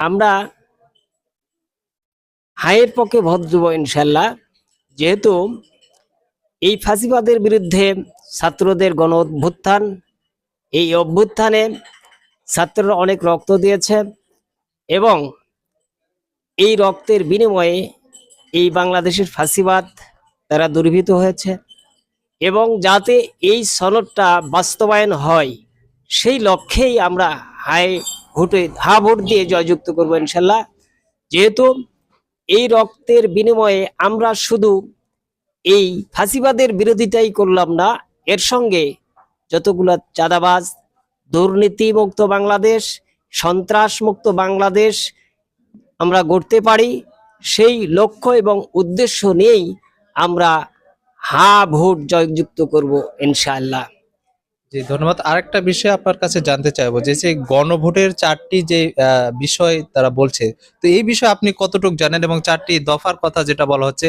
আমরা হায়ের পক্ষে ভোট দেব ইনশাল্লাহ। যেহেতু এই ফাঁসিবাদের বিরুদ্ধে ছাত্রদের গণ অভ্যুত্থান, এই অভ্যুত্থানে ছাত্ররা অনেক রক্ত দিয়েছে এবং এই রক্তের বিনিময়ে এই বাংলাদেশের ফাঁসিবাদ তারা দূরীভূত হয়েছে এবং যাতে এই সনদটা বাস্তবায়ন হয় সেই লক্ষ্যেই আমরা হা ভোট দিয়ে জয়যুক্ত করবো ইনশাল্লাহ। যেহেতু এই রক্তের বিনিময়ে আমরা শুধু এই ফাঁসিবাদের বিরোধিতাই করলাম না, এর সঙ্গে যতগুলা চাঁদাবাজ, দুর্নীতি মুক্ত বাংলাদেশ, সন্ত্রাস মুক্ত বাংলাদেশ আমরা গড়তে পারি, সেই লক্ষ্য এবং উদ্দেশ্য নিয়েই আমরা হা ভোট জয়যুক্ত করব ইনশাআল্লাহ। জি, ধন্যবাদ। আরেকটা বিষয় আপনার কাছে জানতে চাইবো যে গণভোটের 4টি যে বিষয় তারা বলছে, তো এই বিষয়ে আপনি কতটুকু জানেন এবং 4টি দফার কথা যেটা বলা হচ্ছে